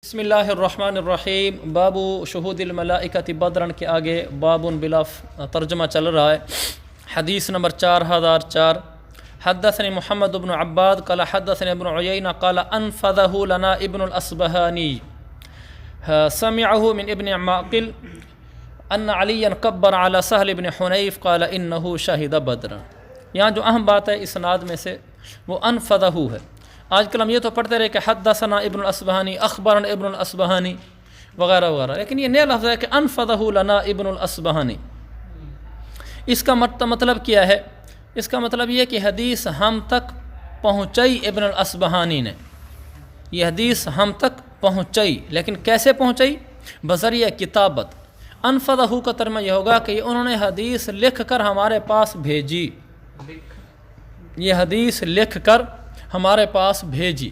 بسم اللہ الرحمن الرحیم باب شہود الملائکۃ بدرن کے آگے بابن بلا ترجمہ چل رہا ہے۔ حدیث نمبر 4004 حدثني محمد بن عباد قال حدثني ابن عيينة قال انفذه لنا ابن الأصبهاني سمعه من ابن معقل ان عليا كبر على سهل بن حنيف قال انه شهد بدرا۔ یہاں جو اہم بات ہے اسناد میں سے وہ انفذه ہے۔ آج کل ہم یہ تو پڑھتے رہے کہ حدثنا ابن الأصبهاني اخبرنا ابن الأصبهاني وغیرہ وغیرہ، لیکن یہ نیا لفظ ہے کہ انفذه لنا ابن الأصبهاني۔ اس کا مطلب کیا ہے؟ اس کا مطلب یہ کہ حدیث ہم تک پہنچائی ابن الأصبهاني نے، یہ حدیث ہم تک پہنچائی، لیکن کیسے پہنچائی؟ بذریعہ کتابت۔ انفذه کا ترجمہ یہ ہوگا کہ انہوں نے حدیث لکھ کر ہمارے پاس بھیجی، یہ حدیث لکھ کر ہمارے پاس بھیجی،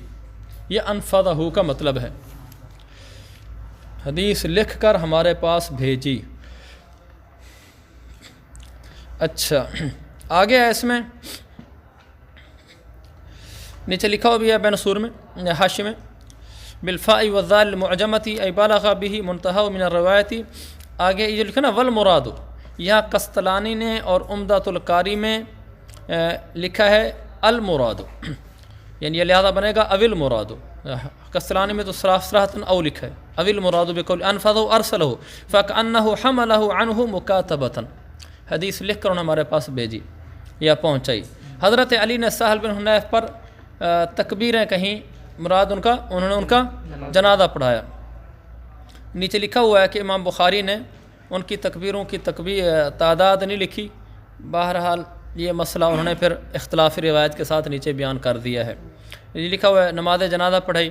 یہ انفذہ کا مطلب ہے، حدیث لکھ کر ہمارے پاس بھیجی۔ اچھا آگے ہے، اس میں نیچے لکھا ہوا بھی ہے بین سور میں حاشی میں بالفاء والذال المعجمتی ای بالغ به منتہا من الروایتی۔ آگے یہ لکھا نا والمراد، یہاں قسطلانی نے اور عمدۃ القاری میں لکھا ہے المراد، یعنی یہ لہذا بنے گا اول مراد۔ قسطلانی میں تو صراحتاً او لکھا ہے اول مراد بقول انفذہ ارسلہ فکأنہ حملہ عنہ مکاتبۃ، حدیث لکھ کر انہوں نے ہمارے پاس بھیجی یا پہنچائی۔ حضرت علی نے سہل بن حنیف پر تکبیریں کہیں، مراد انہوں نے ان کا جنازہ پڑھایا۔ نیچے لکھا ہوا ہے کہ امام بخاری نے ان کی تکبیروں کی تعداد نہیں لکھی، بہرحال یہ مسئلہ انہوں نے پھر اختلافی روایت کے ساتھ نیچے بیان کر دیا ہے۔ یہ لکھا ہوا ہے نماز جنازہ پڑھائی،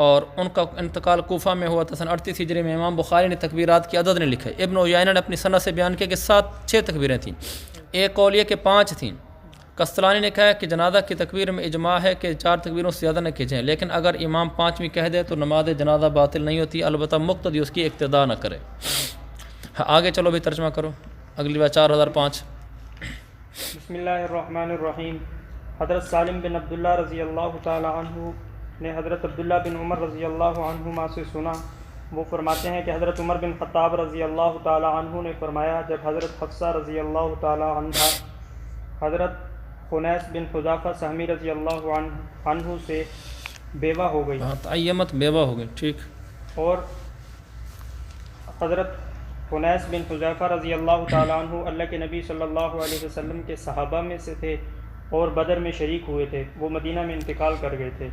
اور ان کا انتقال کوفہ میں ہوا تھا سن 38 ہجری میں۔ امام بخاری نے تکبیرات کی عدد نہیں لکھا ہے۔ ابن عیینہ نے اپنی سند سے بیان کیا کہ 6 تکبیریں تھیں، ایک قول یہ کہ 5 تھیں۔ قسطلانی نے کہا ہے کہ جنازہ کی تکبیر میں اجماع ہے کہ 4 تکبیروں سے زیادہ نہ کی جائیں، لیکن اگر امام 5ویں کہہ دے تو نماز جنازہ باطل نہیں ہوتی، البتہ مقتدی اس کی اقتداء نہ کرے۔ آگے چلو بھی ترجمہ کرو اگلی بار 4005۔ بسم اللہ الرحمن الرحیم۔ حضرت سالم بن عبداللہ رضی اللہ تعالی عنہ نے حضرت عبداللہ بن عمر رضی اللہ عنہما سے سنا، وہ فرماتے ہیں کہ حضرت عمر بن خطاب رضی اللہ تعالی عنہ نے فرمایا، جب حضرت حفصہ رضی اللہ تعالی عنہ حضرت خنیس بن حذافہ سہمی رضی اللہ عنہ سے بیوہ ہو گئی، تعیمت بیوہ ہو گئی، ٹھیک، اور حضرت خنیس بن حذیفہ رضی اللہ تعالیٰ عنہ اللہ کے نبی صلی اللہ علیہ وسلم کے صحابہ میں سے تھے اور بدر میں شریک ہوئے تھے، وہ مدینہ میں انتقال کر گئے تھے۔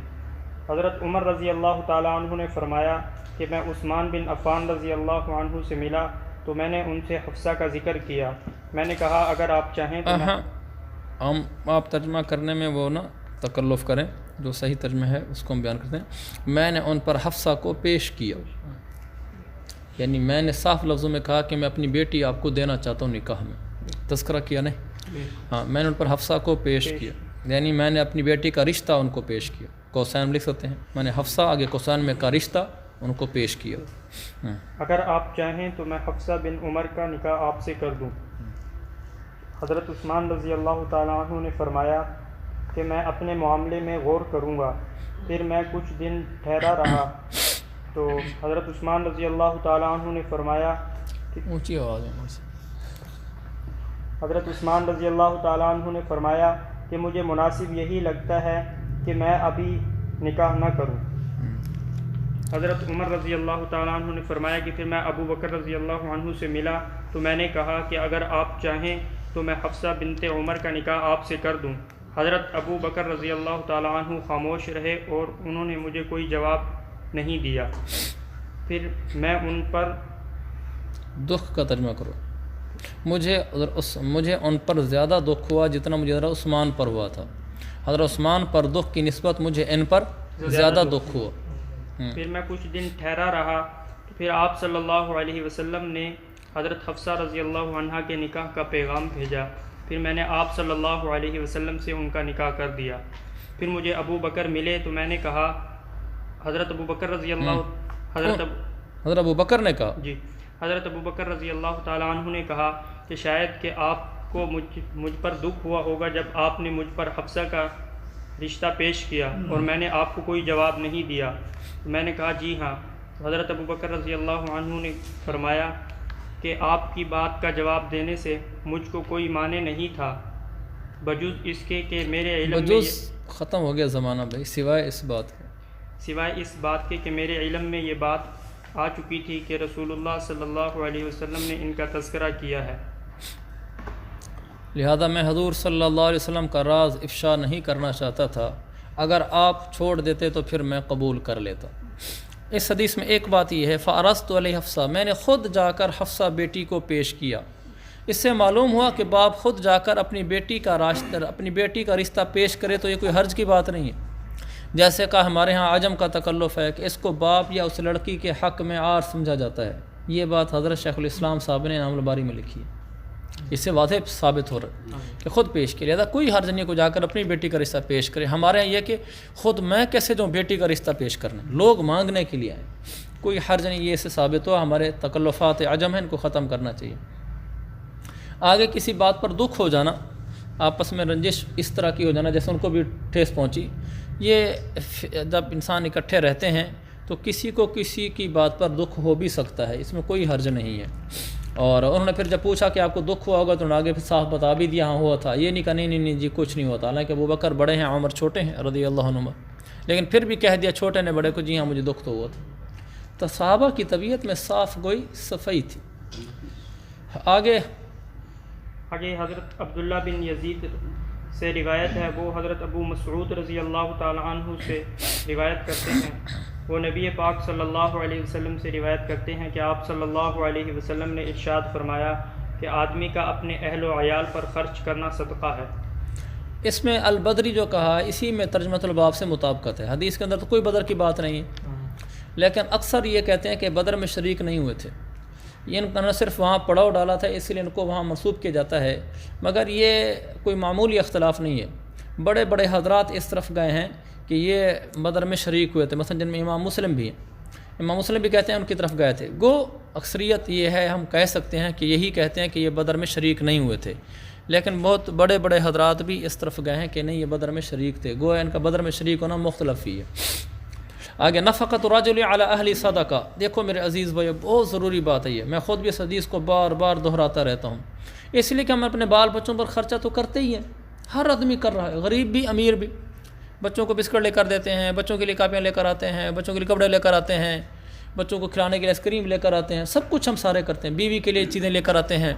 حضرت عمر رضی اللہ تعالیٰ عنہ نے فرمایا کہ میں عثمان بن عفان رضی اللہ عنہ سے ملا تو میں نے ان سے حفصہ کا ذکر کیا، میں نے کہا اگر آپ چاہیں تو ہم آپ ترجمہ کرنے میں وہ نہ تکلف کریں، جو صحیح ترجمہ ہے اس کو ہم بیان کرتے ہیں۔ میں نے ان پر حفصہ کو پیش کیا، یعنی میں نے صاف لفظوں میں کہا کہ میں اپنی بیٹی آپ کو دینا چاہتا ہوں نکاح میں، تذکرہ کیا نہیں؟ ہاں، میں نے ان پر حفصہ کو پیش کیا، یعنی میں نے اپنی بیٹی کا رشتہ ان کو پیش کیا، کوسین لکھ سکتے ہیں، میں نے حفصہ آگے کوسین میں کا رشتہ ان کو پیش کیا۔ اگر آپ چاہیں تو میں حفصہ بن عمر کا نکاح آپ سے کر دوں۔ حضرت عثمان رضی اللہ تعالیٰ عنہ نے فرمایا کہ میں اپنے معاملے میں غور کروں گا۔ پھر میں کچھ دن ٹھہرا رہا تو حضرت عثمان رضی اللہ تعالیٰ عنہ نے فرمایا کہ اونچی آواز ہے، حضرت عثمان رضی اللہ تعالیٰ عنہ نے فرمایا کہ مجھے مناسب یہی لگتا ہے کہ میں ابھی نکاح نہ کروں۔ حضرت عمر رضی اللہ تعالیٰ عنہ نے فرمایا کہ پھر میں ابو بکر رضی اللہ عنہ سے ملا تو میں نے کہا کہ اگر آپ چاہیں تو میں حفصہ بنت عمر کا نکاح آپ سے کر دوں۔ حضرت ابو بکر رضی اللہ تعالیٰ عنہ خاموش رہے اور انہوں نے مجھے کوئی جواب نہیں دیا۔ پھر میں ان پر دکھ کا ترجمہ کرو۔ مجھے ان پر زیادہ دکھ ہوا جتنا مجھے حضرت عثمان پر ہوا تھا، حضرت عثمان پر دکھ کی نسبت مجھے ان پر زیادہ دکھ ہوا۔ پھر میں کچھ دن ٹھہرا رہا تو پھر آپ صلی اللہ علیہ وسلم نے حضرت حفصہ رضی اللہ عنہ کے نکاح کا پیغام بھیجا، پھر میں نے آپ صلی اللہ علیہ وسلم سے ان کا نکاح کر دیا۔ پھر مجھے ابو بکر ملے تو میں نے کہا، حضرت ابو بکر رضی اللہ حضرت ابو بکر نے کہا حضرت ابو بکر رضی اللہ تعالیٰ عنہ نے کہا کہ شاید کہ آپ کو مجھ پر دکھ ہوا ہوگا جب آپ نے مجھ پر حفصہ کا رشتہ پیش کیا اور میں نے آپ کو کوئی جواب نہیں دیا؟ میں نے کہا جی ہاں۔ حضرت ابو بکر رضی اللہ عنہ نے فرمایا کہ آپ کی بات کا جواب دینے سے مجھ کو کوئی معنی نہیں تھا بجز اس کے کہ میرے علم میں ختم ہو گیا زمانہ بھائی، سوائے اس بات کے کہ میرے علم میں یہ بات آ چکی تھی کہ رسول اللہ صلی اللہ علیہ وسلم نے ان کا تذکرہ کیا ہے، لہذا میں حضور صلی اللہ علیہ وسلم کا راز افشا نہیں کرنا چاہتا تھا، اگر آپ چھوڑ دیتے تو پھر میں قبول کر لیتا۔ اس حدیث میں ایک بات یہ ہے، فَعَرَضْتُ عَلَيْهِ حفصہ، میں نے خود جا کر حفصہ بیٹی کو پیش کیا۔ اس سے معلوم ہوا کہ باپ خود جا کر اپنی بیٹی کا رشتہ پیش کرے تو یہ کوئی حرج کی بات نہیں ہے۔ جیسے کہ ہمارے ہاں عجم کا تکلف ہے کہ اس کو باپ یا اس لڑکی کے حق میں عار سمجھا جاتا ہے، یہ بات حضرت شیخ الاسلام صاحب نے نام الباری میں لکھی ہے۔ اس سے واضح ثابت ہو رہا ہے کہ خود پیش کے لہٰذا کوئی حرج نہیں کو جا کر اپنی بیٹی کا رشتہ پیش کرے۔ ہمارے یہاں یہ کہ خود میں کیسے جو بیٹی کا رشتہ پیش کرنا، لوگ مانگنے کے لیے آئیں، کوئی حرج نہیں، یہ اس سے ثابت ہوا ہمارے تکلفات عجم ہیں، ان کو ختم کرنا چاہیے۔ آگے کسی بات پر دکھ ہو جانا، آپس میں رنجش اس طرح کی ہو جانا جیسے ان کو بھی ٹھیس پہنچی، یہ جب انسان اکٹھے رہتے ہیں تو کسی کو کسی کی بات پر دکھ ہو بھی سکتا ہے، اس میں کوئی حرج نہیں ہے۔ اور انہوں نے پھر جب پوچھا کہ آپ کو دکھ ہوا ہوگا تو انہوں نے آگے پھر صاف بتا بھی دیا ہاں ہوا تھا، یہ نہیں کہا نہیں جی کچھ نہیں ہوتا، حالانکہ ابو بکر بڑے ہیں، عمر چھوٹے ہیں رضی اللہ عنہ، لیکن پھر بھی کہہ دیا چھوٹے نے بڑے کو جی ہاں مجھے دکھ تو ہوا تھا۔ تو صحابہ کی طبیعت میں صاف گوئی صفائی تھی۔ آگے حضرت عبداللہ بن یزید سے روایت ہے، وہ حضرت ابو مسعود رضی اللہ تعالی عنہ سے روایت کرتے ہیں، وہ نبی پاک صلی اللہ علیہ وسلم سے روایت کرتے ہیں کہ آپ صلی اللہ علیہ وسلم نے ارشاد فرمایا کہ آدمی کا اپنے اہل و عیال پر خرچ کرنا صدقہ ہے۔ اس میں البدری جو کہا اسی میں ترجمۃ الباب سے مطابقت ہے، حدیث کے اندر تو کوئی بدر کی بات نہیں ہے، لیکن اکثر یہ کہتے ہیں کہ بدر میں شریک نہیں ہوئے تھے، یہ انہوں نے صرف وہاں پڑاؤ ڈالا تھا اس لیے ان کو وہاں منسوب کیا جاتا ہے، مگر یہ کوئی معمولی اختلاف نہیں ہے۔ بڑے بڑے حضرات اس طرف گئے ہیں کہ یہ بدر میں شریک ہوئے تھے، مثلا جن میں امام مسلم بھی ہیں، امام مسلم بھی کہتے ہیں ان کی طرف گئے تھے، گو اکثریت یہ ہے ہم کہہ سکتے ہیں کہ یہی کہتے ہیں کہ یہ بدر میں شریک نہیں ہوئے تھے، لیکن بہت بڑے بڑے حضرات بھی اس طرف گئے ہیں کہ نہیں یہ بدر میں شریک تھے، گو ان کا بدر میں شریک ہونا مختلف ہی ہے۔ آگے نفقۃ الرجل علی اہل صدقہ، دیکھو میرے عزیز بھائی بہت ضروری بات ہے یہ، میں خود بھی اس حدیث کو بار بار دہراتا رہتا ہوں، اس لیے کہ ہم اپنے بال بچوں پر خرچہ تو کرتے ہی ہیں، ہر آدمی کر رہا ہے، غریب بھی امیر بھی، بچوں کو بسکٹ لے کر دیتے ہیں، بچوں کے لیے کاپیاں لے کر آتے ہیں، بچوں کے لیے کپڑے لے کر آتے ہیں، بچوں کو کھلانے کے لیے آئس کریم لے کر آتے ہیں، سب کچھ ہم سارے کرتے ہیں، بیوی کے لیے چیزیں لے کر آتے ہیں،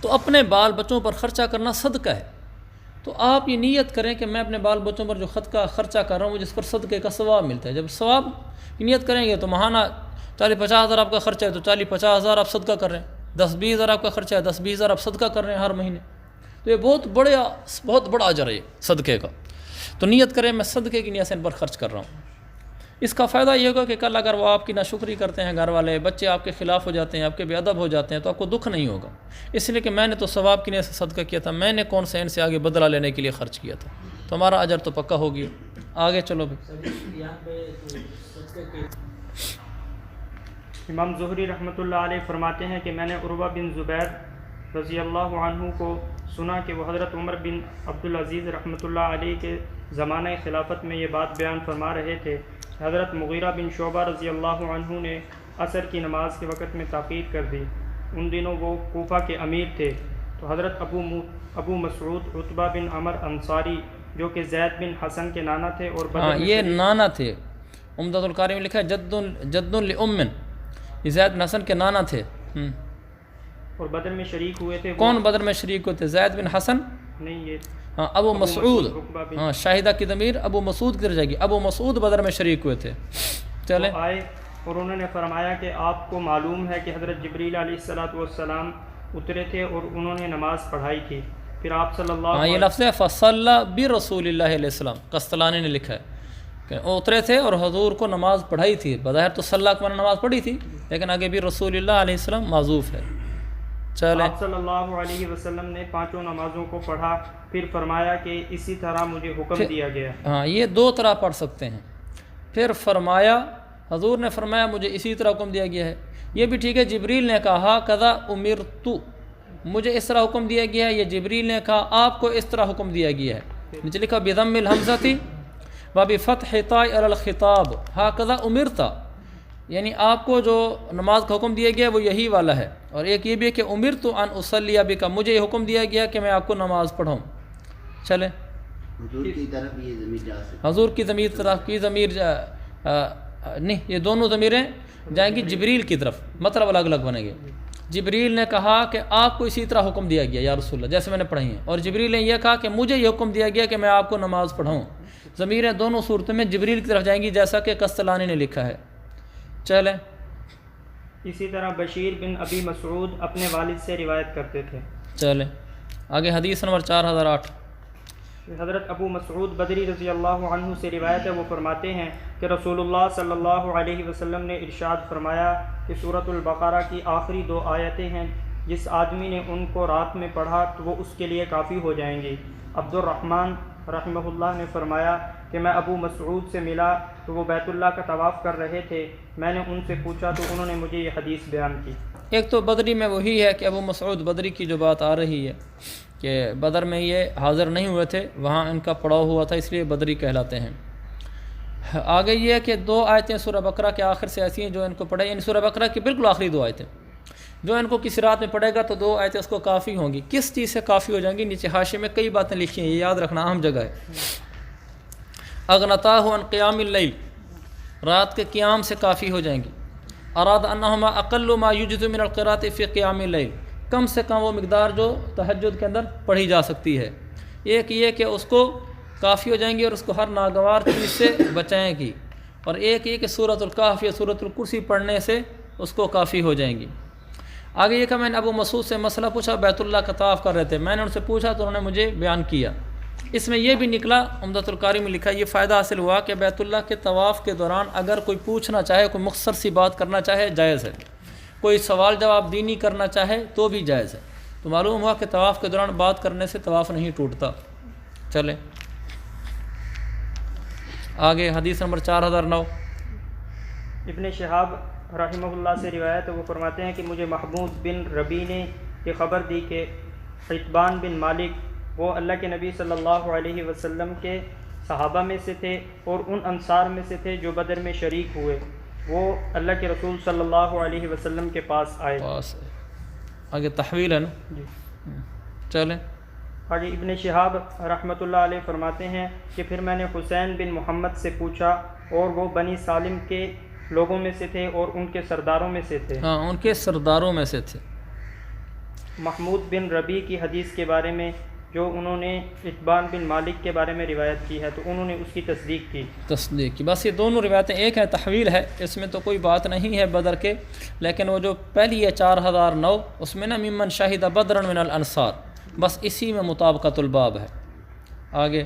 تو اپنے بال بچوں پر خرچہ کرنا صدقہ ہے۔ تو آپ یہ نیت کریں کہ میں اپنے بال بچوں پر جو خرچہ کر رہا ہوں جس پر صدقے کا ثواب ملتا ہے، جب ثواب کی نیت کریں گے تو ماہانہ 40-50 ہزار آپ کا خرچہ ہے تو 40-50 ہزار آپ صدقہ کر رہے ہیں، 10-20 ہزار آپ کا خرچہ ہے 10-20 ہزار آپ صدقہ کر رہے ہیں ہر مہینے، تو یہ بہت بڑا اجر ہے یہ صدقے کا۔ تو نیت کریں میں صدقے کی نیت سے ان پر خرچ کر رہا ہوں، اس کا فائدہ یہ ہوگا کہ کل اگر وہ آپ کی ناشکری کرتے ہیں گھر والے، بچے آپ کے خلاف ہو جاتے ہیں، آپ کے بے ادب ہو جاتے ہیں، تو آپ کو دکھ نہیں ہوگا، اس لیے کہ میں نے تو ثواب کی نیت سے صدقہ کیا تھا، میں نے کون سے ان سے آگے بدلہ لینے کے لیے خرچ کیا تھا، تو ہمارا اجر تو پکا ہو گیا۔ آگے چلو بھائی۔ امام زہری رحمۃ اللہ علیہ فرماتے ہیں کہ میں نے عروہ بن زبیر رضی اللہ عنہ کو سنا کہ وہ حضرت عمر بن عبدالعزیز رحمۃ اللہ علیہ کے زمانہ خلافت میں یہ بات بیان فرما رہے تھے، حضرت مغیرہ بن شعبہ رضی اللہ عنہ نے عصر کی نماز کے وقت میں تاخیر کر دی، ان دنوں وہ کوفہ کے امیر تھے، تو حضرت ابو مسعود عتبہ بن عمر انصاری جو کہ زید بن حسن کے نانا تھے اور یہ نانا تھے، عمدۃ القاری میں لکھا ہے جد لأم، یہ زید بن حسن کے نانا تھے، اور بدر میں شریک ہوئے تھے۔ کون بدر میں شریک ہوئے تھے؟ زید بن حسن نہیں، یہ ہاں ابو مسعود، ہاں شاہدہ کی ضمیر ابو مسعود کی طرف جائے گی، ابو مسعود بدر میں شریک ہوئے تھے۔ چلیں آئے اور انہوں نے فرمایا کہ آپ کو معلوم ہے کہ حضرت جبریل علیہ السلام اترے تھے اور انہوں نے نماز پڑھائی تھی، پھر آپ صلی اللہ ہاں یہ لفظ ہے فصلی برسول اللہ علیہ السلام، قسطلانی نے لکھا ہے کہ وہ اترے تھے اور حضور کو نماز پڑھائی تھی، بظاہر تو صلی اللہ کو نماز پڑھی تھی لیکن آگے بھی رسول اللہ علیہ السلام معذوف ہے۔ چلیں آپ صلی اللہ علیہ وسلم نے پانچوں نمازوں کو پڑھا، پھر فرمایا کہ اسی طرح مجھے حکم دیا گیا۔ ہاں یہ دو طرح پڑھ سکتے ہیں، پھر فرمایا، حضور نے فرمایا مجھے اسی طرح حکم دیا گیا ہے، یہ بھی ٹھیک ہے، جبریل نے کہا کذا امرت، مجھے اس طرح حکم دیا گیا ہے، یہ جبریل نے کہا آپ کو اس طرح حکم دیا گیا ہے، نیچے لکھا بضم الحمزۃ و بفتح طاء علی الخطاب ہاکذا امرت، یعنی آپ کو جو نماز کا حکم دیا گیا وہ یہی والا ہے، اور ایک یہ بھی ہے کہ امرت ان اصلی بک، مجھے یہ حکم دیا گیا کہ میں آپ کو نماز پڑھاؤں۔ چلیں حضور کی طرف یہ ضمیر جا سکتی ہے۔ حضور کی ضمیر طرف کی ضمیر نہیں، یہ دونوں ضمیریں جائیں گی جبریل کی طرف، مطلب الگ الگ بنیں گے۔ جبریل نے کہا کہ آپ کو اسی طرح حکم دیا گیا یا رسول اللہ، جیسے میں نے پڑھی ہیں، اور جبریل نے یہ کہا کہ مجھے یہ حکم دیا گیا کہ میں آپ کو نماز پڑھاؤں۔ ضمیریں دونوں صورتوں میں جبریل کی طرف جائیں گی، جیسا کہ قسطلانی نے لکھا ہے۔ چلیں اسی طرح بشیر بن ابی مسعود اپنے والد سے روایت کرتے تھے۔ چلیں آگے حدیث نمبر 4008۔ حضرت ابو مسعود بدری رضی اللہ عنہ سے روایت ہے، وہ فرماتے ہیں کہ رسول اللہ صلی اللہ علیہ وسلم نے ارشاد فرمایا کہ سورۃ البقرہ کی آخری 2 آیتیں ہیں، جس آدمی نے ان کو رات میں پڑھا تو وہ اس کے لیے کافی ہو جائیں گی۔ عبد الرحمن رحمہ اللہ نے فرمایا کہ میں ابو مسعود سے ملا تو وہ بیت اللہ کا طواف کر رہے تھے، میں نے ان سے پوچھا تو انہوں نے مجھے یہ حدیث بیان کی۔ ایک تو بدری میں وہی ہے کہ ابو مسعود بدری کی جو بات آ رہی ہے کہ بدر میں یہ حاضر نہیں ہوئے تھے، وہاں ان کا پڑاؤ ہوا تھا، اس لیے بدری کہلاتے ہیں۔ آگے یہ ہے کہ 2 آیتیں سورہ بقرہ کے آخر سے ایسی ہیں جو ان کو پڑھے، یعنی سورہ بقرہ کی بالکل آخری 2 آیتیں، جو ان کو کسی رات میں پڑھے گا تو 2 آیتیں اس کو کافی ہوں گی۔ کس چیز سے کافی ہو جائیں گی؟ نیچے حاشیے میں کئی باتیں لکھی ہیں، یہ یاد رکھنا اہم جگہ ہے۔ اغنتاہ عن قیام اللیل، رات کے قیام سے کافی ہو جائیں گی۔ اراد انہما اقل ما یجز من القراءۃ فی قیام اللیل، کم سے کم وہ مقدار جو تہجد کے اندر پڑھی جا سکتی ہے۔ ایک یہ کہ اس کو کافی ہو جائیں گی اور اس کو ہر ناگوار چیز سے بچائیں گی، اور ایک یہ کہ سورۃ الکہف یا سورۃ الکرسی پڑھنے سے اس کو کافی ہو جائیں گی۔ آگے یہ کہ میں نے ابو مسعود سے مسئلہ پوچھا، بیت اللہ کا طواف کر رہے تھے، میں نے ان سے پوچھا تو انہوں نے مجھے بیان کیا۔ اس میں یہ بھی نکلا، عمدۃ القاری میں لکھا، یہ فائدہ حاصل ہوا کہ بیت اللہ کے طواف کے دوران اگر کوئی پوچھنا چاہے، کوئی مختصر سی بات کرنا چاہے، جائز ہے۔ کوئی سوال جواب دینی کرنا چاہے تو بھی جائز ہے۔ تو معلوم ہوا کہ طواف کے دوران بات کرنے سے طواف نہیں ٹوٹتا۔ چلیں آگے حدیث نمبر 4009۔ ابن شہاب رحمہ اللہ سے روایت ہے، وہ فرماتے ہیں کہ مجھے محمود بن ربی نے یہ خبر دی کہ عتبان بن مالک وہ اللہ کے نبی صلی اللہ علیہ وسلم کے صحابہ میں سے تھے اور ان انصار میں سے تھے جو بدر میں شریک ہوئے، وہ اللہ کے رسول صلی اللہ علیہ وسلم کے پاس آئے۔ آگے تحویل ہے نا جی چلیں۔ آگے ابن شہاب رحمۃ اللہ علیہ فرماتے ہیں کہ پھر میں نے حسین بن محمد سے پوچھا اور وہ بنی سالم کے لوگوں میں سے تھے اور ان کے سرداروں میں سے تھے۔ ہاں ان کے سرداروں میں سے تھے۔ محمود بن ربی کی حدیث کے بارے میں جو انہوں نے عتبان بن مالک کے بارے میں روایت کی ہے تو انہوں نے اس کی تصدیق کی۔ بس یہ دونوں روایتیں ایک ہیں، تحویل ہے، اس میں تو کوئی بات نہیں ہے بدر کے، لیکن وہ جو پہلی ہے 4009 اس میں نا ممن شہد بدرا من الانصار، بس اسی میں مطابقت الباب ہے۔ آگے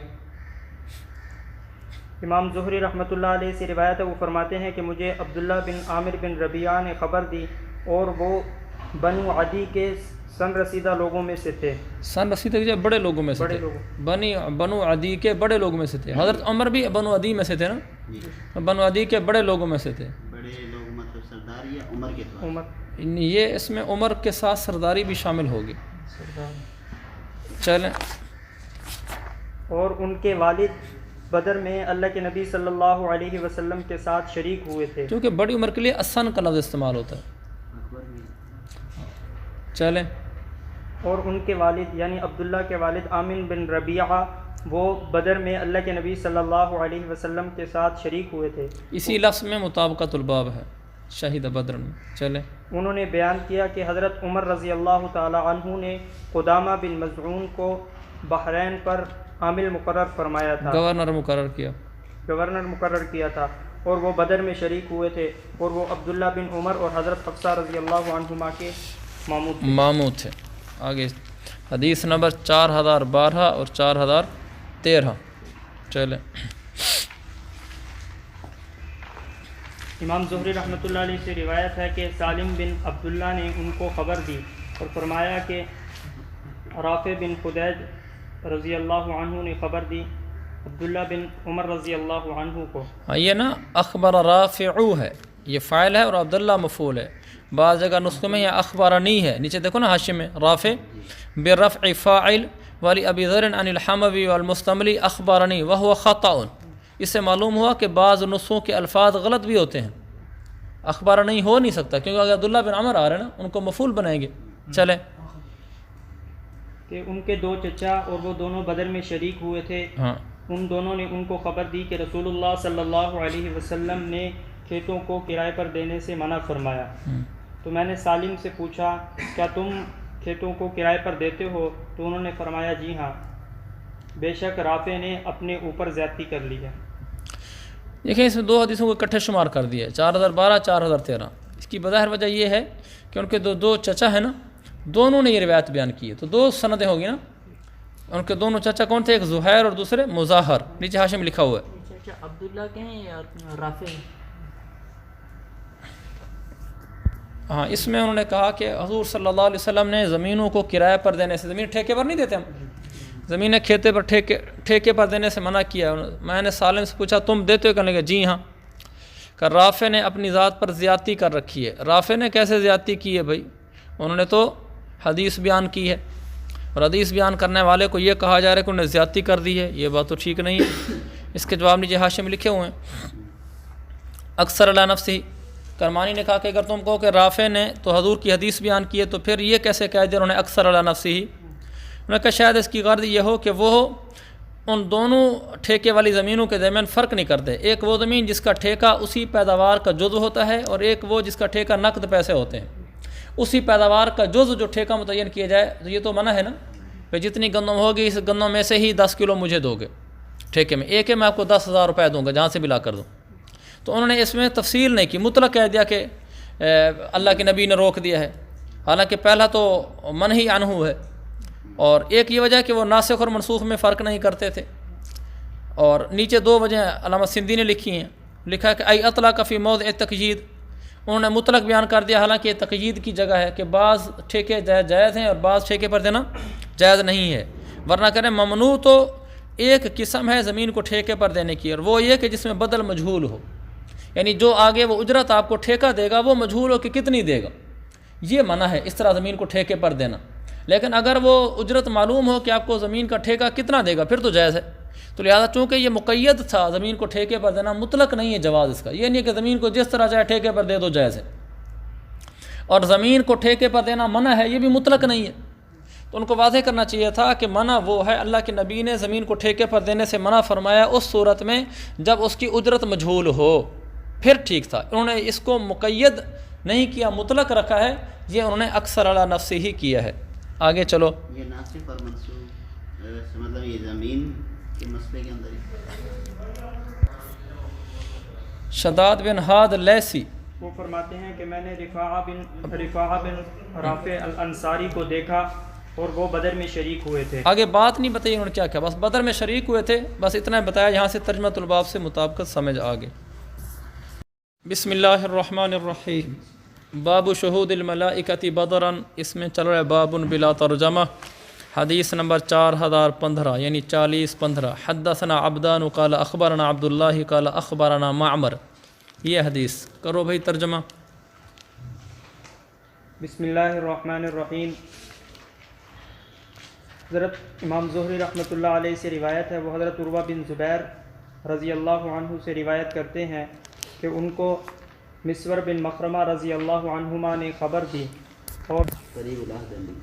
امام زہری رحمۃ اللہ علیہ سے روایت ہے، وہ فرماتے ہیں کہ مجھے عبداللہ بن عامر بن ربیعہ نے خبر دی اور وہ بنو عدی کے سن رسیدہ لوگوں میں سے تھے۔ سن رسیدہ کے بڑے لوگوں میں سے تھے، بنو عدی کے بڑے لوگوں میں سے تھے۔ حضرت عمر بھی بنو عدی میں سے تھے نا، بنو عدی کے بڑے لوگوں میں سے تھے۔ بڑے لوگ مطلب سردار یا عمر کے طور؟ عمر، یہ اس میں عمر کے ساتھ سرداری بھی شامل ہوگی۔ چلیں اور ان کے والد بدر میں اللہ کے نبی صلی اللہ علیہ وسلم کے ساتھ شریک ہوئے تھے، کیونکہ بڑی عمر کے لیے اسن کا لفظ استعمال ہوتا ہے۔ چلیں اور ان کے والد یعنی عبداللہ کے والد عامر بن ربیعہ وہ بدر میں اللہ کے نبی صلی اللہ علیہ وسلم کے ساتھ شریک ہوئے تھے۔ اسی لفظ میں مطابقت الباب ہے، شہید بدر میں۔ چلیں انہوں نے بیان کیا کہ حضرت عمر رضی اللہ تعالی عنہ نے قدامہ بن مظعون کو بحرین پر عامل مقرر فرمایا تھا، گورنر مقرر کیا تھا اور وہ بدر میں شریک ہوئے تھے، اور وہ عبداللہ بن عمر اور حضرت حفصہ رضی اللہ عنہما کے ماموں تھے۔ آگے حدیث نمبر 4012 اور 4013۔ چلیں امام زہری رحمۃ اللہ علیہ سے روایت ہے کہ سالم بن عبداللہ نے ان کو خبر دی اور فرمایا کہ رافع بن خدیج رضی اللہ عنہ نے خبر دی عبداللہ بن عمر رضی اللہ عنہ کو۔ یہ نا اخبر رافعو ہے، یہ فاعل ہے اور عبداللہ مفعول ہے۔ بعض جگہ نسخے میں یہ اخبرنی ہے، نیچے دیکھو نا حاشیے میں، رافع برفع فاعل والی ابی ذر عن الحموی والمستملی اخبارنی وہو خطأ. اس سے معلوم ہوا کہ بعض نسخوں کے الفاظ غلط بھی ہوتے ہیں. اخبار نہیں ہو نہیں سکتا کیونکہ اگر عبداللہ بن عمر آ رہے ہیں نا ان کو مفعول بنائیں گے. چلیں کہ ان کے دو چچا اور وہ دونوں بدر میں شریک ہوئے تھے. ہاں ان دونوں نے ان کو خبر دی کہ رسول اللہ صلی اللہ علیہ وسلم نے کھیتوں کو کرائے پر دینے سے منع فرمایا. تو میں نے سالم سے پوچھا کیا تم کھیتوں کو کرائے پر دیتے ہو؟ تو انہوں نے فرمایا جی ہاں، بے شک رافع نے اپنے اوپر زیادتی کر لی ہے. دیکھیں اس میں دو حدیثوں کو اکٹھے شمار کر دیا ہے، 4012 4013. اس کی بظاہر وجہ یہ ہے کہ ان کے دو چچا ہیں نا، دونوں نے یہ روایت بیان کی ہے، تو دو سندیں ہوگی نا. ان کے دونوں چچا کون تھے؟ ایک زہیر اور دوسرے مظاہر. نیچے حاشیے میں لکھا ہوا ہے. چچا عبداللہ کے ہیں یا رافع ہیں؟ ہاں اس میں انہوں نے کہا کہ حضور صلی اللہ علیہ وسلم نے زمینوں کو کرایہ پر دینے سے، زمین ٹھیکے پر نہیں دیتے ہم، زمینیں کھیتے پر ٹھیکے پر دینے سے منع کیا. میں نے سالم سے پوچھا تم دیتے ہو؟ کہنے لگے جی ہاں. کہ رافع نے اپنی ذات پر زیادتی کر رکھی ہے. رافع نے کیسے زیادتی کی ہے بھائی؟ انہوں نے تو حدیث بیان کی ہے، اور حدیث بیان کرنے والے کو یہ کہا جا رہا ہے کہ انہوں نے زیادتی کر دی ہے، یہ بات تو ٹھیک نہیں ہے. اس کے جواب نیچے حاشیے میں لکھے ہوئے ہیں. اکثر علی نفسی، کرمانی نے کہا کہ اگر تم کہو کہ رافع نے تو حضور کی حدیث بیان کی ہے تو پھر یہ کیسے کہہ دیا انہوں نے اکثر علی نفسی ہی؟ انہوں نے کہا شاید اس کی غرض یہ ہو کہ وہ ان دونوں ٹھیکے والی زمینوں کے درمیان فرق نہیں کرتے. ایک وہ زمین جس کا ٹھیکہ اسی پیداوار کا جزء ہوتا ہے، اور ایک وہ جس کا ٹھیکہ نقد پیسے ہوتے ہیں. اسی پیداوار کا جزء جو ٹھیکہ متعین کیا جائے تو یہ تو منع ہے نا کہ جتنی گندم ہوگی اس گندم میں سے ہی 10 کلو مجھے دو گے ٹھیکے میں، ایک ہے میں آپ کو 10,000 روپے دوں گا جہاں سے بھی لا کر دوں. تو انہوں نے اس میں تفصیل نہیں کی، مطلق کہہ دیا کہ اللہ کے نبی نے روک دیا ہے، حالانکہ پہلا تو منہی عنہ ہے. اور ایک یہ وجہ کہ وہ ناسخ اور منسوخ میں فرق نہیں کرتے تھے. اور نیچے دو وجہ علامہ سندھی نے لکھی ہیں. لکھا ہے کہ ای اطلاق فی موضع تقیید، انہوں نے مطلق بیان کر دیا حالانکہ یہ تقیید کی جگہ ہے کہ بعض ٹھیکے جائز ہیں اور بعض ٹھیکے پر دینا جائز نہیں ہے. ورنہ کریں ممنوع تو ایک قسم ہے زمین کو ٹھیکے پر دینے کی، اور وہ یہ کہ جس میں بدل مجہول ہو، یعنی جو آگے وہ اجرت آپ کو ٹھیکہ دے گا وہ مجہول ہو کہ کتنی دے گا، یہ منع ہے اس طرح زمین کو ٹھیکے پر دینا. لیکن اگر وہ اجرت معلوم ہو کہ آپ کو زمین کا ٹھیکہ کتنا دے گا پھر تو جائز ہے. تو لہٰذا چونکہ یہ مقید تھا زمین کو ٹھیکے پر دینا، مطلق نہیں ہے جواز اس کا. یہ نہیں کہ زمین کو جس طرح چاہے ٹھیکے پر دے دو جائز ہے، اور زمین کو ٹھیکے پر دینا منع ہے یہ بھی مطلق نہیں ہے. تو ان کو واضح کرنا چاہیے تھا کہ منع وہ ہے، اللہ کے نبی نے زمین کو ٹھیکے پر دینے سے منع فرمایا اس صورت میں جب اس کی اجرت مجہول ہو، پھر ٹھیک تھا. انہوں نے اس کو مقید نہیں کیا، مطلق رکھا ہے، یہ انہوں نے اکثر علی نفسی ہی کیا ہے. آگے چلو. یہ ناسخ اور منسوخ مطلب یہ زمین کے مسئلے کے اندر شداد بن ہاد لیسی وہ فرماتے ہیں کہ میں نے رفاعہ بن رافع الانصاری کو دیکھا اور وہ بدر میں شریک ہوئے تھے. آگے بات نہیں بتائی انہوں نے کیا کیا، بس بدر میں شریک ہوئے تھے، بس اتنا بتایا. یہاں سے ترجمۃ الباب سے مطابقت سمجھ آگے. بسم اللہ الرحمن الرحیم. باب شہود الملائکۃ بدرا، اس میں چل رہا ہے باب بلا ترجمہ. حدیث نمبر 4015 یعنی 4015. حدثنا عبدان قال اخبرنا عبداللہ قال اخبرنا معمر. یہ حدیث کرو بھائی ترجمہ. بسم اللہ الرحمن الرحیم. حضرت امام زہری رحمۃ اللہ علیہ سے روایت ہے، وہ حضرت عروہ بن زبیر رضی اللہ عنہ سے روایت کرتے ہیں کہ ان کو مسور بن مخرمہ رضی اللہ عنہما نے خبر دی اور قریب العہد علی.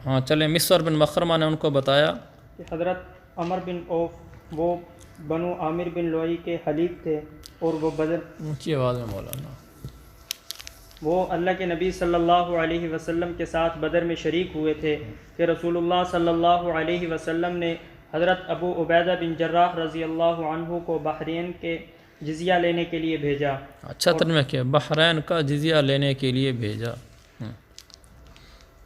ہاں چلیں. مسور بن مخرمہ نے ان کو بتایا کہ حضرت عمر بن اوف وہ بنو عامر بن لوئی کے حلیف تھے اور وہ بدر اونچی آواز میں مولانا وہ اللہ کے نبی صلی اللہ علیہ وسلم کے ساتھ بدر میں شریک ہوئے تھے کہ رسول اللہ صلی اللہ علیہ وسلم نے حضرت ابو عبیدہ بن جراح رضی اللہ عنہ کو بحرین کے جزیہ لینے کے لیے بھیجا. اچھا ترجمہ کیا، بحرین کا جزیہ لینے کے لیے بھیجا.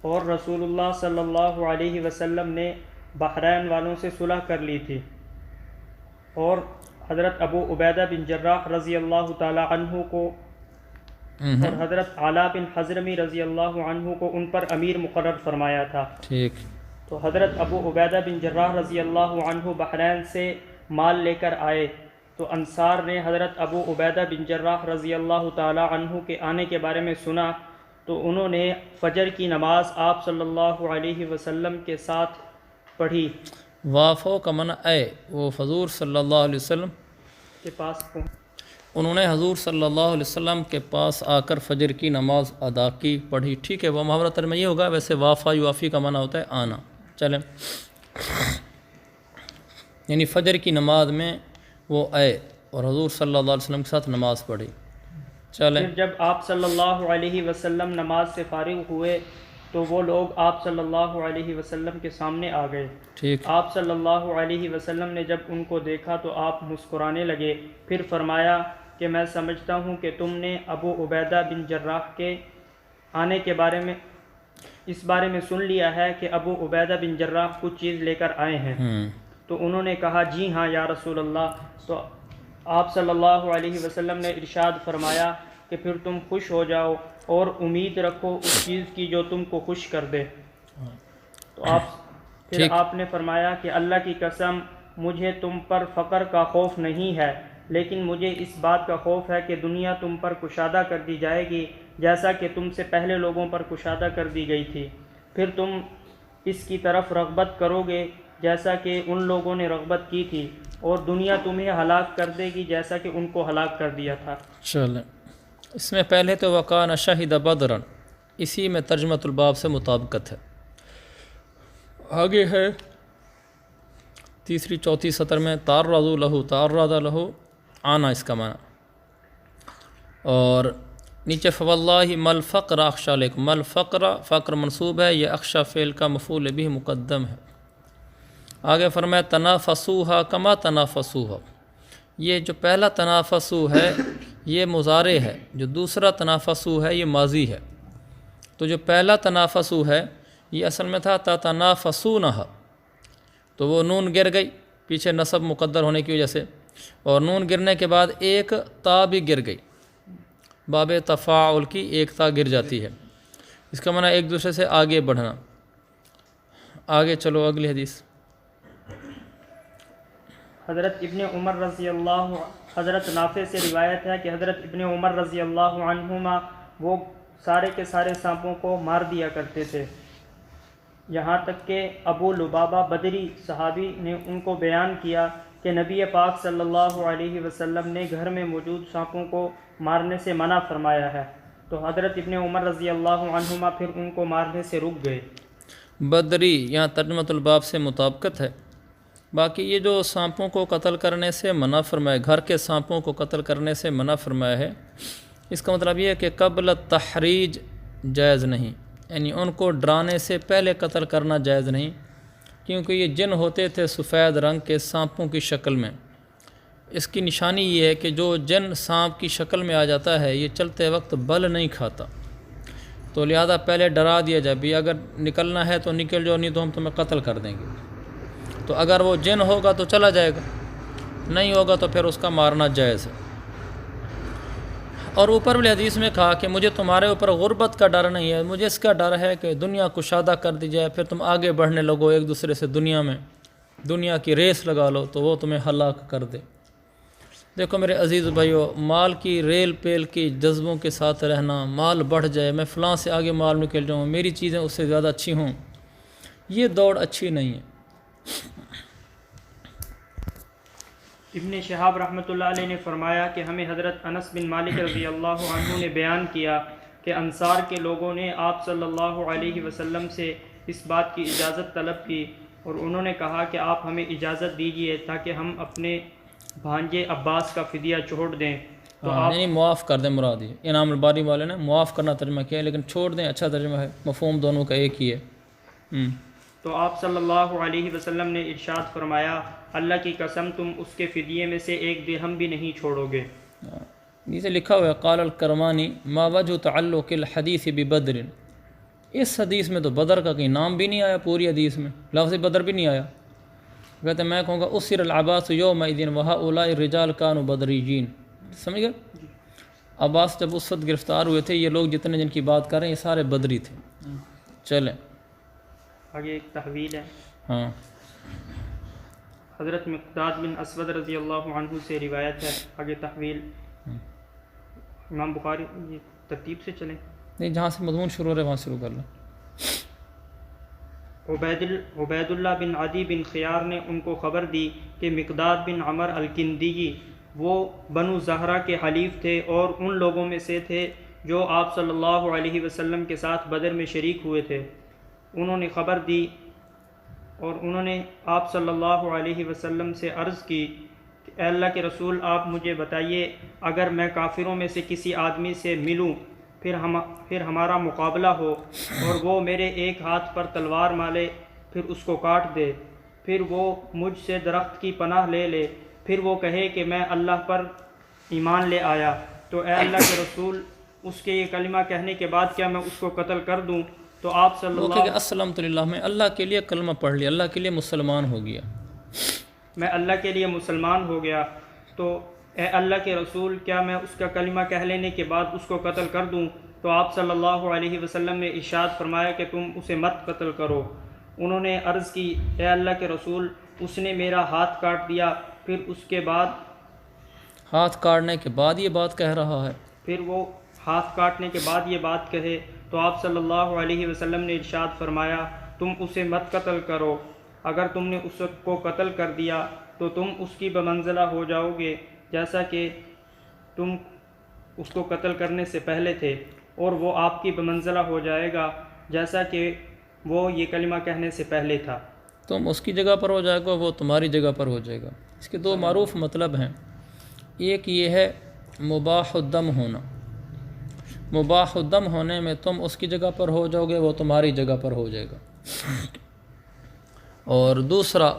اور رسول اللہ صلی اللہ علیہ وسلم نے بحرین والوں سے صلح کر لی تھی، اور حضرت ابو عبیدہ بن جراح رضی اللہ تعالی عنہ کو اور حضرت علا بن حضرمی رضی اللہ عنہ کو ان پر امیر مقرر فرمایا تھا. ٹھیک. تو حضرت ابو عبیدہ بن جراح رضی اللہ عنہ بحرین سے مال لے کر آئے تو انصار نے حضرت ابو عبیدہ بن جراح رضی اللہ تعالی عنہ کے آنے کے بارے میں سنا تو انہوں نے فجر کی نماز آپ صلی اللہ علیہ وسلم کے ساتھ پڑھی وافو کا معنی اے وہ حضور صلی اللہ علیہ وسلم کے پاس انہوں نے حضور صلی اللہ علیہ وسلم کے پاس آ کر فجر کی نماز ادا کی پڑھی. ٹھیک ہے، وہ محاورہ ترجمہ یہ ہوگا. ویسے وافا یوافی کا معنی ہوتا ہے آنا. چلیں، یعنی فجر کی نماز میں وہ آئے اور حضور صلی اللہ علیہ وسلم کے ساتھ نماز پڑھی. چلیں، پھر جب آپ صلی اللہ علیہ وسلم نماز سے فارغ ہوئے تو وہ لوگ آپ صلی اللہ علیہ وسلم کے سامنے آ گئے. ٹھیک. آپ صلی اللہ علیہ وسلم نے جب ان کو دیکھا تو آپ مسکرانے لگے. پھر فرمایا کہ میں سمجھتا ہوں کہ تم نے ابو عبیدہ بن جراح کے آنے کے بارے میں اس بارے میں سن لیا ہے کہ ابو عبیدہ بن جراح کچھ چیز لے کر آئے ہیں. تو انہوں نے کہا جی ہاں یا رسول اللہ. تو آپ صلی اللہ علیہ وسلم نے ارشاد فرمایا کہ پھر تم خوش ہو جاؤ اور امید رکھو اس چیز کی جو تم کو خوش کر دے. تو پھر آپ نے فرمایا کہ اللہ کی قسم مجھے تم پر فقر کا خوف نہیں ہے، لیکن مجھے اس بات کا خوف ہے کہ دنیا تم پر کشادہ کر دی جائے گی جیسا کہ تم سے پہلے لوگوں پر کشادہ کر دی گئی تھی. پھر تم اس کی طرف رغبت کرو گے جیسا کہ ان لوگوں نے رغبت کی تھی، اور دنیا تمہیں ہلاک کر دے گی جیسا کہ ان کو ہلاک کر دیا تھا. چلیں، اس میں پہلے تو وقان شہید بدرن، اسی میں ترجمۃ الباب سے مطابقت ہے. آگے ہے تیسری چوتھی سطر میں تعرض لہو، تعرض لہو آنا اس کا معنی. اور نیچے فواللہ مل فقر اخشا علیکم، مل فقر فقر منصوب ہے، یہ اخشا فعل کا مفعول بھی مقدم ہے. آگے فرمایا تنافسوہا کما تنافسوہا، یہ جو پہلا تنافسو ہے یہ مضارع ہے، جو دوسرا تنافسو ہے یہ ماضی ہے. تو جو پہلا تنافسو ہے یہ اصل میں تھا تتنافسونہا، تو وہ نون گر گئی پیچھے نصب مقدر ہونے کی وجہ سے، اور نون گرنے کے بعد ایک تا بھی گر گئی، باب تفاعل کی ایک تا گر جاتی ہے. اس کا معنی ایک دوسرے سے آگے بڑھنا. آگے چلو اگلی حدیث. حضرت نافع سے روایت ہے کہ حضرت ابن عمر رضی اللہ عنہما وہ سارے کے سارے سانپوں کو مار دیا کرتے تھے، یہاں تک کہ ابو لبابہ بدری صحابی نے ان کو بیان کیا کہ نبی پاک صلی اللہ علیہ وسلم نے گھر میں موجود سانپوں کو مارنے سے منع فرمایا ہے. تو حضرت ابن عمر رضی اللہ عنہما پھر ان کو مارنے سے رک گئے. بدری یہاں ترجمۃ الباب سے مطابقت ہے. باقی یہ جو سانپوں کو قتل کرنے سے منع فرمایا، گھر کے سانپوں کو قتل کرنے سے منع فرمایا ہے، اس کا مطلب یہ ہے کہ قبل تحریج جائز نہیں، یعنی ان کو ڈرانے سے پہلے قتل کرنا جائز نہیں، کیونکہ یہ جن ہوتے تھے سفید رنگ کے سانپوں کی شکل میں. اس کی نشانی یہ ہے کہ جو جن سانپ کی شکل میں آ جاتا ہے یہ چلتے وقت بل نہیں کھاتا، تو لہذا پہلے ڈرا دیا جائے بھی اگر نکلنا ہے تو نکل جاؤ، نہیں تو ہم تمہیں قتل کر دیں گے. تو اگر وہ جن ہوگا تو چلا جائے گا، نہیں ہوگا تو پھر اس کا مارنا جائز ہے. اور اوپر والی حدیث میں کہا کہ مجھے تمہارے اوپر غربت کا ڈر نہیں ہے، مجھے اس کا ڈر ہے کہ دنیا کشادہ کر دی جائے، پھر تم آگے بڑھنے لگو ایک دوسرے سے، دنیا کی ریس لگا لو تو وہ تمہیں ہلاک کر دے. دیکھو میرے عزیز بھائیو، مال کی ریل پیل کی جذبوں کے ساتھ رہنا، مال بڑھ جائے، میں فلاں سے آگے مال نکل جاؤں، میری چیزیں اس سے زیادہ اچھی ہوں، یہ دوڑ اچھی نہیں ہے. ابن شہاب رحمۃ اللہ علیہ نے فرمایا کہ ہمیں حضرت انس بن مالک رضی اللہ عنہ نے بیان کیا کہ انصار کے لوگوں نے آپ صلی اللہ علیہ وسلم سے اس بات کی اجازت طلب کی، اور انہوں نے کہا کہ آپ ہمیں اجازت دیجیے تاکہ ہم اپنے بھانجے عباس کا فدیہ چھوڑ دیں. تو آپ یعنی معاف کر دیں، مراد ہے. انعام الباری والے نے معاف کرنا ترجمہ کیا ہے، لیکن چھوڑ دیں اچھا ترجمہ ہے، مفہوم دونوں کا ایک ہی ہے. تو آپ صلی اللہ علیہ وسلم نے ارشاد فرمایا اللہ کی قسم تم اس کے فدیے میں سے ایک درہم بھی نہیں چھوڑو گے. نیچے لکھا ہوا ہے قال الکرمانی ما وجہ تعلق الحدیث ببدر، اس حدیث میں تو بدر کا کہیں نام بھی نہیں آیا، پوری حدیث میں لفظ بدر بھی نہیں آیا. کہتے ہیں میں کہوں گا اسر العباس یومئذ وہؤلاء الرجال کانوا بدریین. سمجھ گئے؟ عباس جب اس وقت گرفتار ہوئے تھے، یہ لوگ جتنے جن کی بات کر رہے ہیں یہ سارے بدری تھے. چلیں آگے ایک تحویل ہے. ہاں، حضرت مقداد بن اسود رضی اللہ عنہ سے روایت ہے. آگے تحویل امام بخاری، یہ ترتیب سے چلیں. نہیں جہاں سے مضمون شروع ہو رہا ہے وہاں شروع کر لیں. عبید اللہ بن عدی بن خیار نے ان کو خبر دی کہ مقداد بن عمر الکندی وہ بنو زہرہ کے حلیف تھے اور ان لوگوں میں سے تھے جو آپ صلی اللہ علیہ وسلم کے ساتھ بدر میں شریک ہوئے تھے. انہوں نے خبر دی اور انہوں نے آپ صلی اللہ علیہ وسلم سے عرض کی کہ اے اللہ کے رسول آپ مجھے بتائیے اگر میں کافروں میں سے کسی آدمی سے ملوں پھر ہمارا مقابلہ ہو اور وہ میرے ایک ہاتھ پر تلوار مالے پھر اس کو کاٹ دے پھر وہ مجھ سے درخت کی پناہ لے لے پھر وہ کہے کہ میں اللہ پر ایمان لے آیا تو اے اللہ کے رسول اس کے یہ کلمہ کہنے کے بعد کیا میں اس کو قتل کر دوں؟ تو آپ صلی وہ اللہ کہ السلامۃ للہ میں اللہ کے لیے کلمہ پڑھ لیا, اللہ کے لیے مسلمان ہو گیا. میں اللہ کے لیے مسلمان ہو گیا تو اے اللہ کے رسول کیا میں اس کا کلمہ کہہ لینے کے بعد اس کو قتل کر دوں؟ تو آپ صلی اللہ علیہ وسلم نے ارشاد فرمایا کہ تم اسے مت قتل کرو. انہوں نے عرض کی اے اللہ کے رسول اس نے میرا ہاتھ کاٹ دیا پھر اس کے بعد ہاتھ کاٹنے کے بعد یہ بات کہہ رہا ہے. پھر وہ ہاتھ کاٹنے کے بعد یہ بات کہے تو آپ صلی اللہ علیہ وسلم نے ارشاد فرمایا تم اسے مت قتل کرو, اگر تم نے اس کو قتل کر دیا تو تم اس کی بمنزلہ ہو جاؤ گے جیسا کہ تم اس کو قتل کرنے سے پہلے تھے, اور وہ آپ کی بمنزلہ ہو جائے گا جیسا کہ وہ یہ کلمہ کہنے سے پہلے تھا. تم اس کی جگہ پر ہو جائے گا, وہ تمہاری جگہ پر ہو جائے گا. اس کے دو معروف مطلب ہیں. ایک یہ ہے مباح الدم ہونا, مباح الدم ہونے میں تم اس کی جگہ پر ہو جاؤ گے, وہ تمہاری جگہ پر ہو جائے گا. اور دوسرا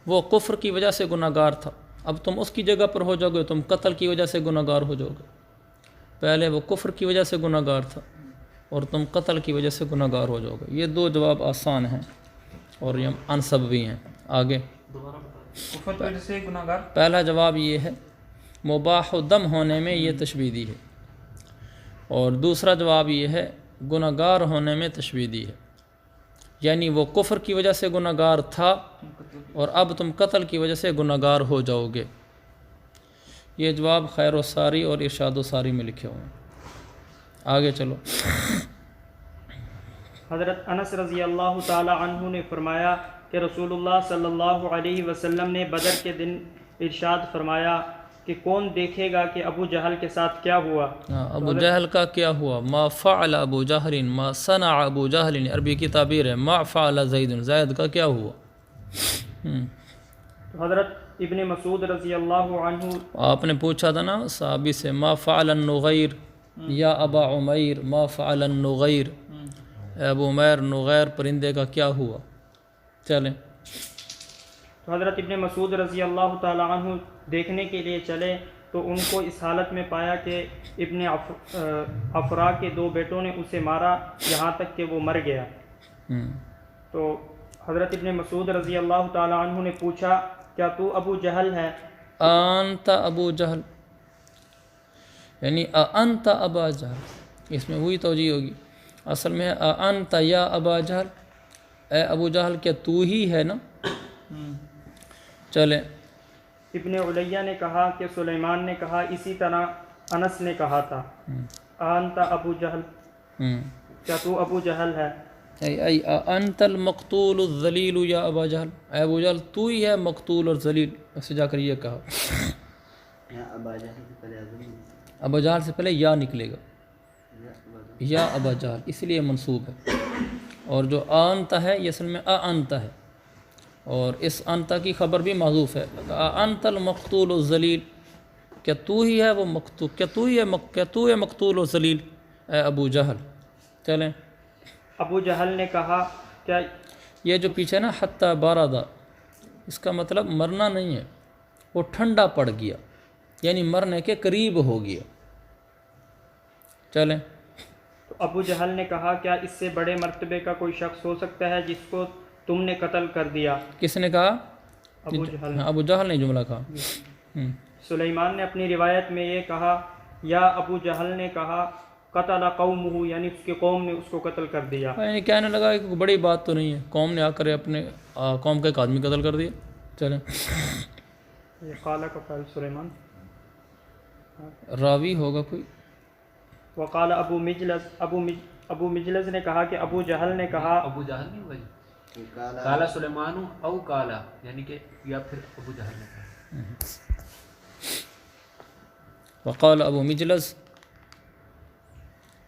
وہ کفر کی وجہ سے گناہ گار تھا, اب تم اس کی جگہ پر ہو جاؤ گے, تم قتل کی وجہ سے گناہ گار ہو جاؤ گے. پہلے وہ کفر کی وجہ سے گناہ گار تھا اور تم قتل کی وجہ سے گناہ گار ہو جاؤ گے. یہ دو جواب آسان ہیں اور یہ انسب بھی ہیں. آگے کفر کی وجہ سے گناہ گار. پہلا جواب یہ ہے مباح الدم ہونے میں یہ تشبیہی ہے, اور دوسرا جواب یہ ہے گناہ گار ہونے میں تشبیہی ہے, یعنی وہ کفر کی وجہ سے گناہ گار تھا اور اب تم قتل کی وجہ سے گناہ گار ہو جاؤ گے. یہ جواب خیر و ساری اور ارشاد و ساری میں لکھے ہوئے ہیں. آگے چلو. حضرت انس رضی اللہ تعالی عنہ نے فرمایا کہ رسول اللہ صلی اللہ علیہ وسلم نے بدر کے دن ارشاد فرمایا کہ کون دیکھے گا کہ ابو جہل کے ساتھ کیا ہوا. ابو جہل کا کیا ہوا؟ ما فعل ابو جہل ما صنع ابو جہل, عربی کی تعبیر ہے. ما فعل زید, زید کا کیا ہوا؟ حضرت ابن مسعود رضی اللہ عنہ, آپ نے پوچھا تھا نا صحابی سے ما فعل النغیر یا ابا عمیر, ما فعل النغیر, ابو عمیر نغیر پرندے کا کیا ہوا؟ چلیں. تو حضرت ابن مسعود رضی اللہ تعالی عنہ دیکھنے کے لیے چلے تو ان کو اس حالت میں پایا کہ ابن افرا کے دو بیٹوں نے اسے مارا یہاں تک کہ وہ مر گیا. تو حضرت ابن مسعود رضی اللہ تعالی عنہ نے پوچھا کیا تو ابو جہل ہے؟ انت ابو جہل, یعنی انت ابا جہل, اس میں وہی توجیہ ہوگی. اصل میں انت یا ابا جہل, اے ابو جہل کیا تو ہی ہے نا. چلیں. ابن علیہ نے کہا کہ سلیمان نے کہا اسی طرح انس نے کہا تھا انت ابو جہل, کیا تو ابو جہل ہے؟ ای انت المقتول الذلیل یا ابا جہل, اے ابو جہل تو ہی ہے مقتول اور ذلیل. اس سے جا کر یہ کہا ابا جہل سے پہلے یا نکلے گا, یا ابا جہل, اس لیے منصوب ہے. اور جو انت ہے یہ اصل میں انت ہے, اور اس انت کی خبر بھی محذوف ہے. انت المقتول الذلیل, کیا تو ہی ہے وہ مقتول, کیا تو ہے مقتول اور ذلیل اے ابو جہل. چلیں. ابو جہل نے کہا کیا یہ جو پیچھے نا حتی باردا, اس کا مطلب مرنا نہیں ہے, وہ ٹھنڈا پڑ گیا, یعنی مرنے کے قریب ہو گیا. چلیں. تو ابو جہل نے کہا کیا اس سے بڑے مرتبے کا کوئی شخص ہو سکتا ہے جس کو تم نے قتل کر دیا؟ کس نے کہا؟ ابو جہل. ابو جہل نے جملہ کہا. سلیمان نے اپنی روایت میں یہ کہا یا ابو جہل نے کہا قتل قومہ, یعنی اس کی قوم نے اس کو قتل کر دیا. یعنی کہنے لگا کہ بڑی بات تو نہیں ہے, قوم نے آ کر اپنے قوم کا ایک آدمی قتل کر دیا. چلیں. یہ قال کا فعل سلیمان, راوی ہوگا کوئی, وقال ابو مجلس نے کہا کہ ابو جہل نے کہا ابو جہل نہیں بھائی کالا کالا سلیمان او کالا یعنی کہ یا پھر ابو جہل نے کہا وقال ابو مجلس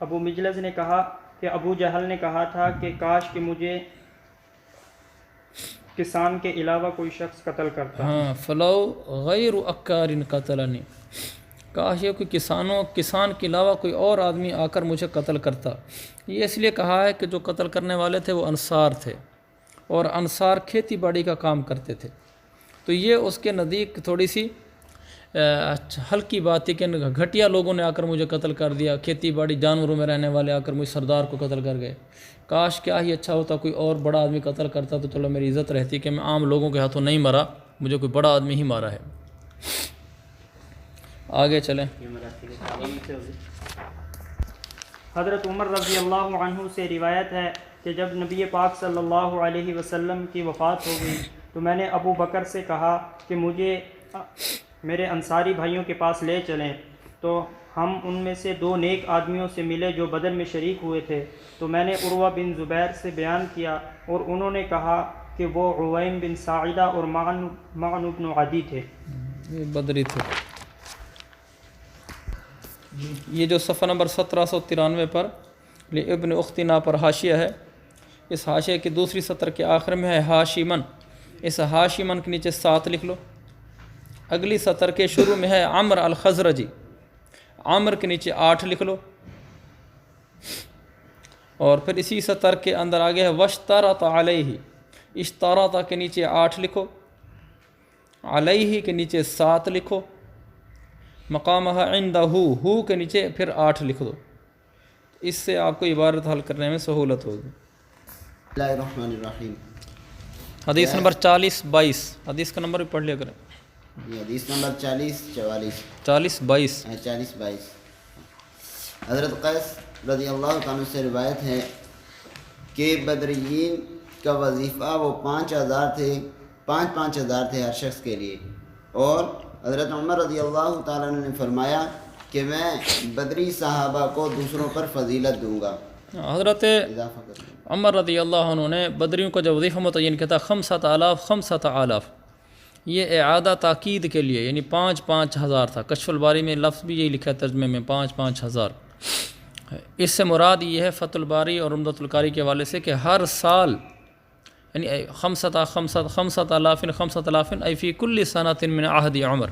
ابو مجلس نے کہا کہ ابو جہل نے کہا تھا کہ کاش کہ مجھے کسان کے علاوہ کوئی شخص قتل کرتا. ہاں فلو غیر اکار قتلنی، کاش یہ کوئی کسان کے علاوہ کوئی اور آدمی آ کر مجھے قتل کرتا. یہ اس لیے کہا ہے کہ جو قتل کرنے والے تھے وہ انصار تھے، اور انصار کھیتی باڑی کا کام کرتے تھے، تو یہ اس کے نزدیک تھوڑی سی ہلکی بات تھی کہ گھٹیا لوگوں نے آ کر مجھے قتل کر دیا، کھیتی باڑی جانوروں میں رہنے والے آ کر مجھے سردار کو قتل کر گئے. کاش کیا ہی اچھا ہوتا کوئی اور بڑا آدمی قتل کرتا تو چلو میری عزت رہتی کہ میں عام لوگوں کے ہاتھوں نہیں مرا، مجھے کوئی بڑا آدمی ہی مارا ہے. آگے چلیں. حضرت عمر رضی اللہ عنہ سے روایت ہے کہ جب نبی پاک صلی اللہ علیہ وسلم کی وفات ہو گئی تو میں نے ابو بکر سے کہا کہ مجھے میرے انصاری بھائیوں کے پاس لے چلیں. تو ہم ان میں سے 2 نیک آدمیوں سے ملے جو بدر میں شریک ہوئے تھے. تو میں نے عروہ بن زبیر سے بیان کیا اور انہوں نے کہا کہ وہ عویم بن ساعدہ اور معن بن عدی تھے. یہ بدری تھے. یہ جو صفحہ نمبر 1793 پر ابن اختنا پر حاشیہ ہے، اس حاشیہ کی دوسری سطر کے آخر میں ہے ہاشمن. اس ہاشمن کے نیچے 7 لکھ لو. اگلی سطر کے شروع میں ہے عمر الخزرجی، عمر کے نیچے 8 لکھ لو. اور پھر اسی سطر کے اندر آگے ہے واشترط علیہ، اشترط کے نیچے 8 لکھو، علیہ کے نیچے 7 لکھو، مقامہ عندہ ہو کے نیچے پھر 8 لکھ دو. اس سے آپ کو عبارت حل کرنے میں سہولت ہوگی. بسم اللہ الرحمن الرحیم. حدیث نمبر 40-22، حدیث کا نمبر بھی پڑھ لیا کریں. یہ حدیث نمبر 40-44 40-22. حضرت قیس رضی اللہ تعالیٰ سے روایت ہے کہ بدریین کا وظیفہ وہ 5000 تھے، 5,000 تھے ہر شخص کے لیے. اور حضرت عمر رضی اللہ تعالیٰ نے فرمایا کہ میں بدری صحابہ کو دوسروں پر فضیلت دوں گا. حضرت اضافہ کر دوں. عمر رضی اللہ عنہ نے بدریوں کو جو وظیفہ متعین کیا تھا 5,000، یہ اعادہ تاکید کے لیے یعنی 5,000 تھا. کشف الباری میں لفظ بھی یہی لکھا ہے ترجمے میں 5,000. اس سے مراد یہ ہے فتح الباری اور عمدۃ القاری کے حوالے سے کہ ہر سال یعنی 5,000 ای فی کل سنۃ من عہد عمر.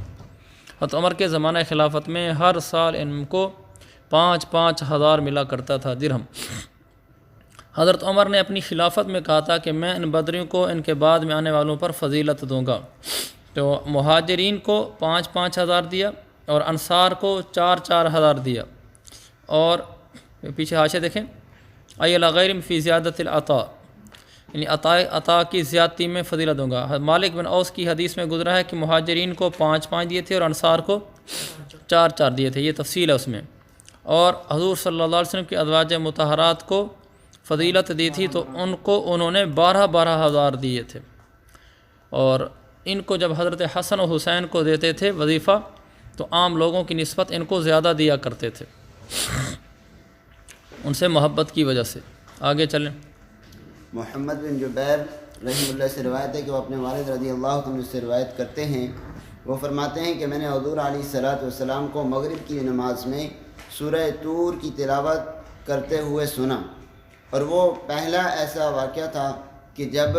حضرت عمر کے زمانہ خلافت میں ہر سال ان کو 5,000 ملا کرتا تھا درہم. حضرت عمر نے اپنی خلافت میں کہا تھا کہ میں ان بدریوں کو ان کے بعد میں آنے والوں پر فضیلت دوں گا. تو مہاجرین کو 5,000 دیا اور انصار کو 4,000 دیا. اور پیچھے حاشیہ دیکھیں ای غیر فی زیادت العطاء، یعنی عطا کی زیادتی میں فضیلت دوں گا. مالک بن اوس کی حدیث میں گزرا ہے کہ مہاجرین کو 5 دیے تھے اور انصار کو 4 دیے تھے. یہ تفصیل ہے اس میں. اور حضور صلی اللہ علیہ وسلم کی ازواج مطہرات کو فضیلت دی تھی تو ان کو انہوں نے 12,000 دیے تھے. اور ان کو جب حضرت حسن و حسین کو دیتے تھے وظیفہ تو عام لوگوں کی نسبت ان کو زیادہ دیا کرتے تھے ان سے محبت کی وجہ سے. آگے چلیں. محمد بن جبیر رحمہ اللہ سے روایت ہے کہ وہ اپنے والد رضی اللہ عنہ سے روایت کرتے ہیں. وہ فرماتے ہیں کہ میں نے حضور علیہ الصلوۃ والسلام کو مغرب کی نماز میں سورہ طور کی تلاوت کرتے ہوئے سنا، اور وہ پہلا ایسا واقعہ تھا کہ جب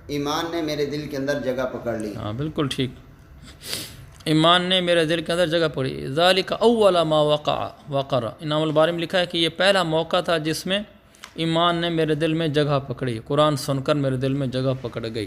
ایمان نے میرے دل کے اندر جگہ پکڑ لی. ہاں بالکل ٹھیک، ایمان نے میرے دل کے اندر جگہ پکڑی. ذالک اول ما وقر. انعام الباری میں لکھا ہے کہ یہ پہلا موقع تھا جس میں ایمان نے میرے دل میں جگہ پکڑی، قرآن سن کر میرے دل میں جگہ پکڑ گئی.